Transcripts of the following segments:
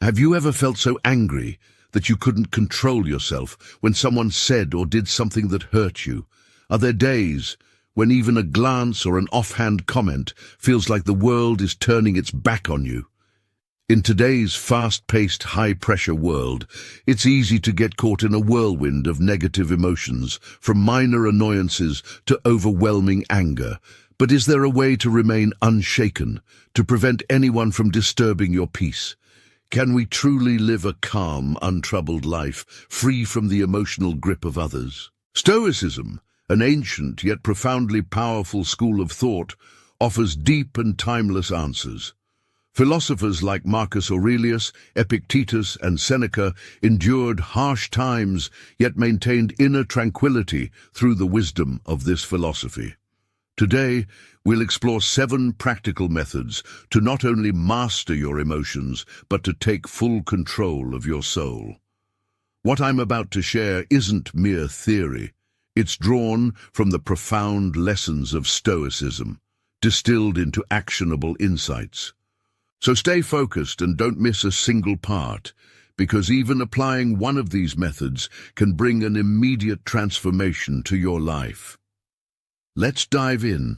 Have you ever felt so angry that you couldn't control yourself when someone said or did something that hurt you? Are there days when even a glance or an offhand comment feels like the world is turning its back on you? In today's fast-paced, high-pressure world, it's easy to get caught in a whirlwind of negative emotions, from minor annoyances to overwhelming anger. But is there a way to remain unshaken, to prevent anyone from disturbing your peace? Can we truly live a calm, untroubled life, free from the emotional grip of others? Stoicism, an ancient yet profoundly powerful school of thought, offers deep and timeless answers. Philosophers like Marcus Aurelius, Epictetus, and Seneca endured harsh times, yet maintained inner tranquility through the wisdom of this philosophy. Today, we'll explore 7 practical methods to not only master your emotions, but to take full control of your soul. What I'm about to share isn't mere theory. It's drawn from the profound lessons of Stoicism, distilled into actionable insights. So stay focused and don't miss a single part, because even applying one of these methods can bring an immediate transformation to your life. Let's dive in.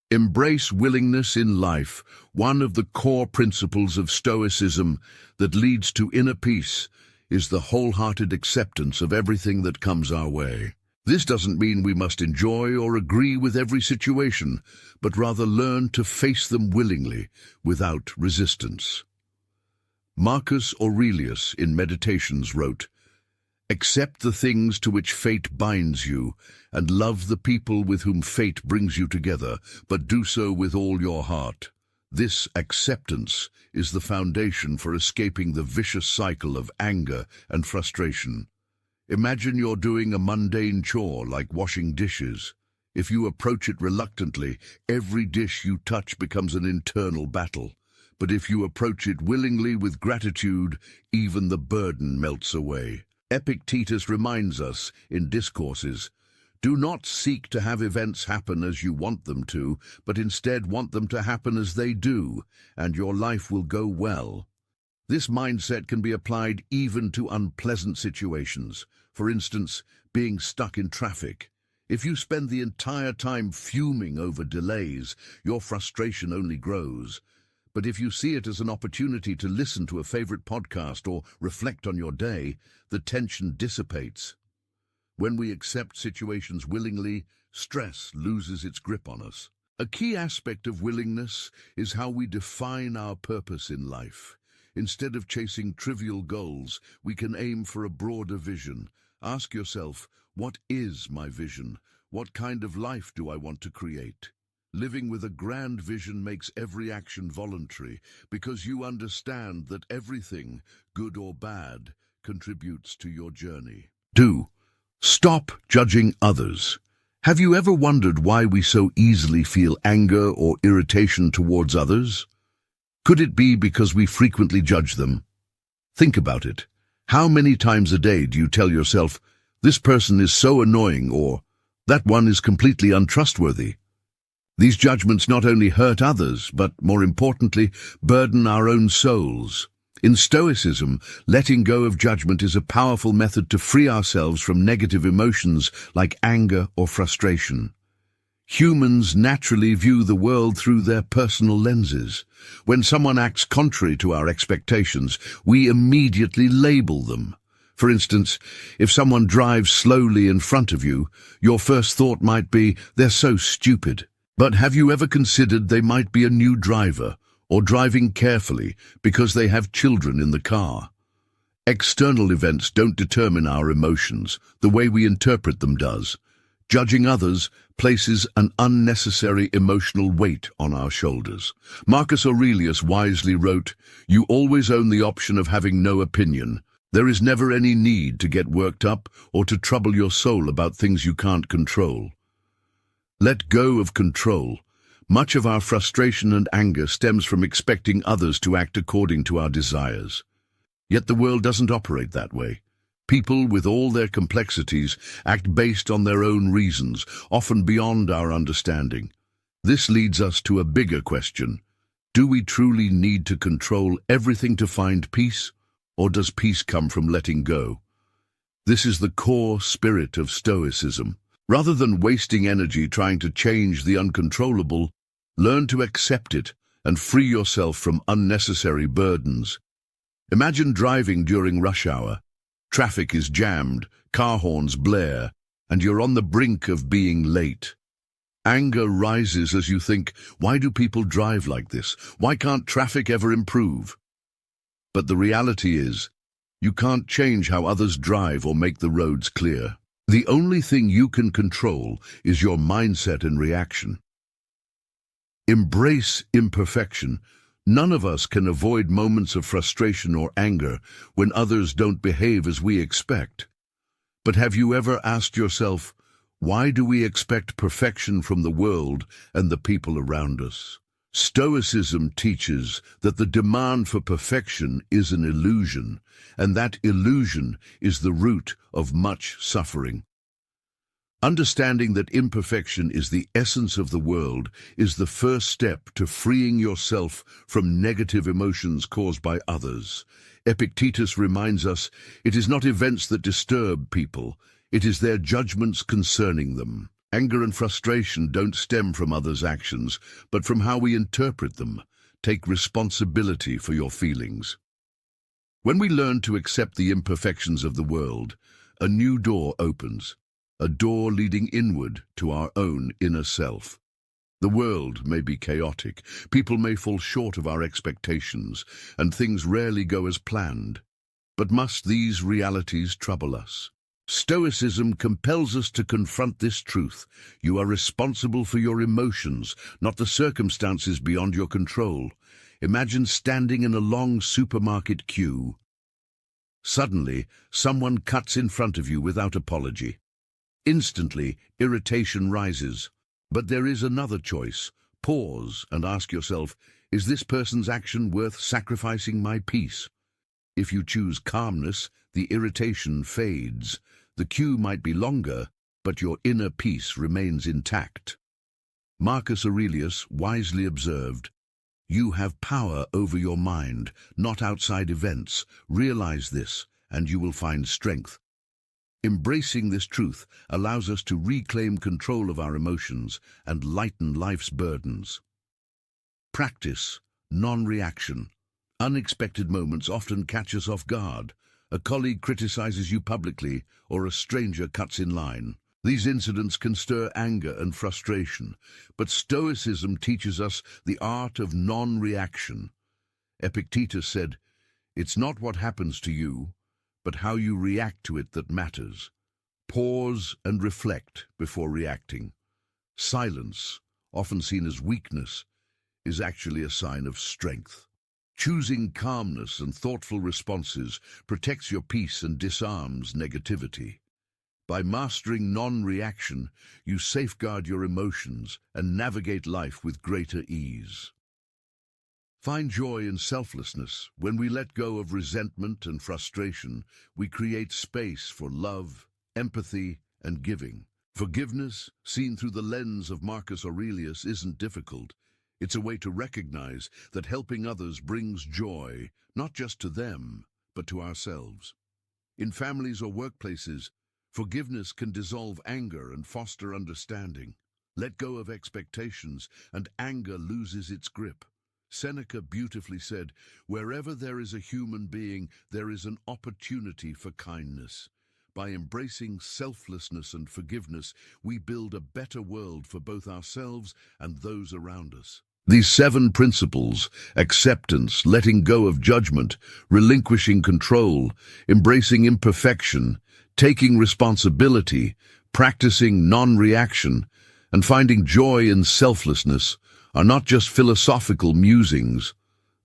Embrace willingness in life, one of the core principles of Stoicism that leads to inner peace, is the wholehearted acceptance of everything that comes our way. This doesn't mean we must enjoy or agree with every situation, but rather learn to face them willingly, without resistance. Marcus Aurelius in Meditations wrote, "Accept the things to which fate binds you, and love the people with whom fate brings you together, but do so with all your heart." This acceptance is the foundation for escaping the vicious cycle of anger and frustration. Imagine you're doing a mundane chore like washing dishes. If you approach it reluctantly, every dish you touch becomes an internal battle. But if you approach it willingly with gratitude, even the burden melts away. Epictetus reminds us in Discourses, "Do not seek to have events happen as you want them to, but instead want them to happen as they do, and your life will go well." This mindset can be applied even to unpleasant situations. For instance, being stuck in traffic. If you spend the entire time fuming over delays, your frustration only grows. But if you see it as an opportunity to listen to a favorite podcast or reflect on your day, the tension dissipates. When we accept situations willingly, stress loses its grip on us. A key aspect of willingness is how we define our purpose in life. Instead of chasing trivial goals, we can aim for a broader vision. Ask yourself, what is my vision? What kind of life do I want to create? Living with a grand vision makes every action voluntary, because you understand that everything, good or bad, contributes to your journey. 2. Stop judging others. Have you ever wondered why we so easily feel anger or irritation towards others? Could it be because we frequently judge them? Think about it. How many times a day do you tell yourself, "This person is so annoying," or "That one is completely untrustworthy"? These judgments not only hurt others, but, more importantly, burden our own souls. In Stoicism, letting go of judgment is a powerful method to free ourselves from negative emotions like anger or frustration. Humans naturally view the world through their personal lenses. When someone acts contrary to our expectations, we immediately label them. For instance, if someone drives slowly in front of you, your first thought might be, "They're so stupid." But have you ever considered they might be a new driver, or driving carefully because they have children in the car? External events don't determine our emotions, the way we interpret them does. Judging others places an unnecessary emotional weight on our shoulders. Marcus Aurelius wisely wrote, "You always own the option of having no opinion. There is never any need to get worked up or to trouble your soul about things you can't control." Let go of control. Much of our frustration and anger stems from expecting others to act according to our desires. Yet the world doesn't operate that way. People, with all their complexities, act based on their own reasons, often beyond our understanding. This leads us to a bigger question. Do we truly need to control everything to find peace, or does peace come from letting go? This is the core spirit of Stoicism. Rather than wasting energy trying to change the uncontrollable, learn to accept it and free yourself from unnecessary burdens. Imagine driving during rush hour. Traffic is jammed, car horns blare, and you're on the brink of being late. Anger rises as you think, why do people drive like this? Why can't traffic ever improve? But the reality is, you can't change how others drive or make the roads clear. The only thing you can control is your mindset and reaction. Embrace imperfection. None of us can avoid moments of frustration or anger when others don't behave as we expect. But have you ever asked yourself, why do we expect perfection from the world and the people around us? Stoicism teaches that the demand for perfection is an illusion, and that illusion is the root of much suffering. Understanding that imperfection is the essence of the world is the first step to freeing yourself from negative emotions caused by others. Epictetus reminds us, it is not events that disturb people, it is their judgments concerning them. Anger and frustration don't stem from others' actions, but from how we interpret them. Take responsibility for your feelings. When we learn to accept the imperfections of the world, a new door opens, a door leading inward to our own inner self. The world may be chaotic, people may fall short of our expectations, and things rarely go as planned. But must these realities trouble us? Stoicism compels us to confront this truth. You are responsible for your emotions, not the circumstances beyond your control. Imagine standing in a long supermarket queue. Suddenly, someone cuts in front of you without apology. Instantly, irritation rises. But there is another choice. Pause and ask yourself, is this person's action worth sacrificing my peace? If you choose calmness, the irritation fades. The queue might be longer, but your inner peace remains intact. Marcus Aurelius wisely observed, "You have power over your mind, not outside events. Realize this, and you will find strength." Embracing this truth allows us to reclaim control of our emotions and lighten life's burdens. Practice non-reaction. Unexpected moments often catch us off guard. A colleague criticizes you publicly, or a stranger cuts in line. These incidents can stir anger and frustration, but Stoicism teaches us the art of non-reaction. Epictetus said, "It's not what happens to you, but how you react to it that matters. Pause and reflect before reacting." Silence, often seen as weakness, is actually a sign of strength. Choosing calmness and thoughtful responses protects your peace and disarms negativity. By mastering non-reaction, you safeguard your emotions and navigate life with greater ease. Find joy in selflessness. When we let go of resentment and frustration, we create space for love, empathy, and giving. Forgiveness, seen through the lens of Marcus Aurelius, isn't difficult. It's a way to recognize that helping others brings joy, not just to them, but to ourselves. In families or workplaces, forgiveness can dissolve anger and foster understanding. Let go of expectations, and anger loses its grip. Seneca beautifully said, "Wherever there is a human being, there is an opportunity for kindness." By embracing selflessness and forgiveness, we build a better world for both ourselves and those around us. These 7 principles, acceptance, letting go of judgment, relinquishing control, embracing imperfection, taking responsibility, practicing non-reaction, and finding joy in selflessness, are not just philosophical musings.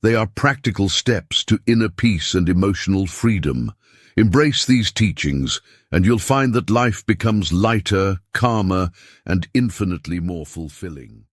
They are practical steps to inner peace and emotional freedom. Embrace these teachings, and you'll find that life becomes lighter, calmer, and infinitely more fulfilling.